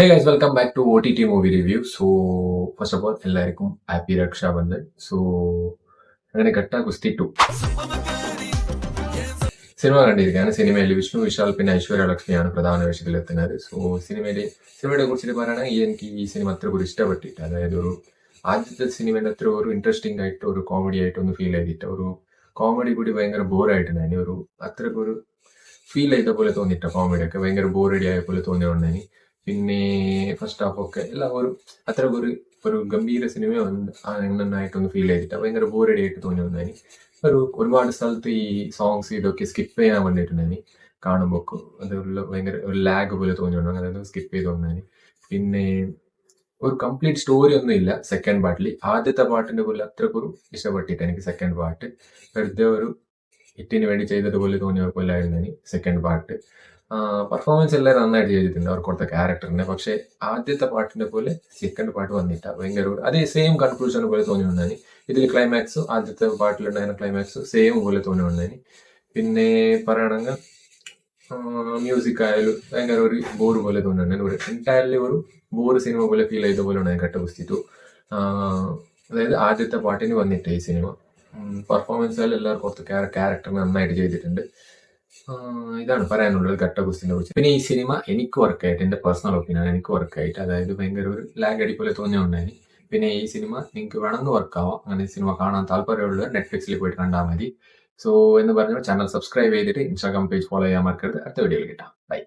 Hey guys, welcome back to OTT movie review. So, first of all, എല്ലാവർക്കും happy Raksha Bandhan. So, അങ്ങനെ ഘട്ട കുസ്തി 2 cinema കണ്ടിരിക്കുകയാണ്. സിനിമയിൽ വിഷ്ണു വിശാൽ പിന്നെ ഐശ്വര്യ ലക്ഷ്മിയാണ് പ്രധാന വേഷത്തിലെത്തുന്നത്. സോ, സിനിമയെ കുറിച്ചിട്ട് പറയുകയാണെങ്കിൽ എനിക്ക് ഈ സിനിമ അത്ര ഒരു ഇഷ്ടപ്പെട്ടിട്ട്, അതായത് ഒരു ആദ്യത്തെ സിനിമയുടെ അത്ര ഒരു ഇൻട്രസ്റ്റിംഗ് ആയിട്ട് ഒരു കോമഡി ആയിട്ടൊന്ന് ഫീൽ ചെയ്തിട്ട്, ഒരു കോമഡി കൂടി ഭയങ്കര ബോറായിട്ടുണ്ടായി. ഒരു അത്രയ്ക്ക് ഒരു ഫീൽ ചെയ്ത പോലെ തോന്നിയിട്ട കോമഡി ഒക്കെ ഭയങ്കര ബോറടി ആയ പോലെ തോന്നിയിട്ടുണ്ടായി. പിന്നെ ഫസ്റ്റ് ഹാഫ് ഒക്കെ എല്ലാം അത്ര ഒരു ഗംഭീര സിനിമ എണ്ണായിട്ടൊന്ന് ഫീൽ ചെയ്തിട്ട് ഭയങ്കര ബോറടി ആയിട്ട് തോന്നിയിട്ടുണ്ടായി. ഒരുപാട് സ്ഥലത്ത് ഈ സോങ്സ് ഇതൊക്കെ സ്കിപ്പ് ചെയ്യാൻ വേണ്ടിയിട്ടുണ്ടായി കാണുമ്പോൾ. അതുള്ള ഭയങ്കര ഒരു ലാഗ് പോലെ തോന്നിയിട്ടുണ്ടോ, അങ്ങനെ അത് സ്കിപ്പ് ചെയ്ത് വന്നായി. പിന്നെ ഒരു കംപ്ലീറ്റ് സ്റ്റോറി ഒന്നും ഇല്ല സെക്കൻഡ് പാർട്ടിൽ. ആദ്യത്തെ പാട്ടിന്റെ പോലെ അത്രക്കൊരു ഇഷ്ടപ്പെട്ടിട്ട് എനിക്ക് സെക്കൻഡ് പാർട്ട് വെറുതെ ഒരു ഹിറ്റിന് വേണ്ടി ചെയ്തതുപോലെ തോന്നിയ പോലെ ആയിരുന്നു എനിക്ക് സെക്കൻഡ് പാർട്ട്. പെർഫോമൻസ് എല്ലാം നന്നായിട്ട് ചെയ്തിട്ടുണ്ട് അവർ കൊടുത്ത ക്യാരക്ടറിനെ. പക്ഷേ ആദ്യത്തെ പാട്ടിന്റെ പോലെ സെക്കൻഡ് പാർട്ട് വന്നിട്ട ഭയങ്കര അതേ സെയിം കൺക്ലൂഷൻ പോലെ തോന്നിയുണ്ടായി. ഇതിൽ ക്ലൈമാക്സ് ആദ്യത്തെ പാട്ടിലുണ്ടായിരുന്ന ക്ലൈമാക്സ് സെയിം പോലെ തോന്നിയുണ്ടായി. പിന്നെ പറയണമെങ്കിൽ മ്യൂസിക് ആയാലും ഭയങ്കര ഒരു ബോർ പോലെ തോന്നുന്നുണ്ട്. ഒരു എൻറ്റയർലി ഒരു ബോർ സിനിമ പോലെ ഫീൽ ചെയ്ത പോലെ ഉണ്ടായി ഘട്ട കുസ്തി 2. അതായത് ആദ്യത്തെ പാട്ടിന് വന്നിട്ട് ഈ സിനിമ പെർഫോമൻസ് ആയാലും എല്ലാവർക്കും കുറച്ച് ക്യാരക്ടർ നന്നായിട്ട് ചെയ്തിട്ടുണ്ട്. ഇതാണ് പറയാനുള്ളത് ഘട്ട കുസ്തിനെ കുറിച്ച്. പിന്നെ ഈ സിനിമ എനിക്ക് വർക്കായിട്ട്, എൻ്റെ പേഴ്സണൽ ഒപ്പീനിയൻ എനിക്ക് വർക്കായിട്ട്, അതായത് ഭയങ്കര ഒരു ലാഗ് അടി പോലെ തോന്നിയുണ്ടായി. പിന്നെ ഈ സിനിമ നിങ്ങൾക്ക് വേണമെന്ന് വർക്കാവാം. അങ്ങനെ സിനിമ കാണാൻ താല്പര്യമുള്ളത് നെറ്റ്ഫ്ലിക്സിൽ പോയിട്ട് കണ്ടാൽ മതി. സോ എന്ന് പറഞ്ഞാൽ ചാനൽ സബ്സ്ക്രൈബ് ചെയ്തിട്ട് ഇൻസ്റ്റാഗ്രാം പേജ് ഫോളോ ചെയ്യാൻ മറക്കരുത്. അടുത്ത വീഡിയോയിൽ കിട്ടാം. ബൈ.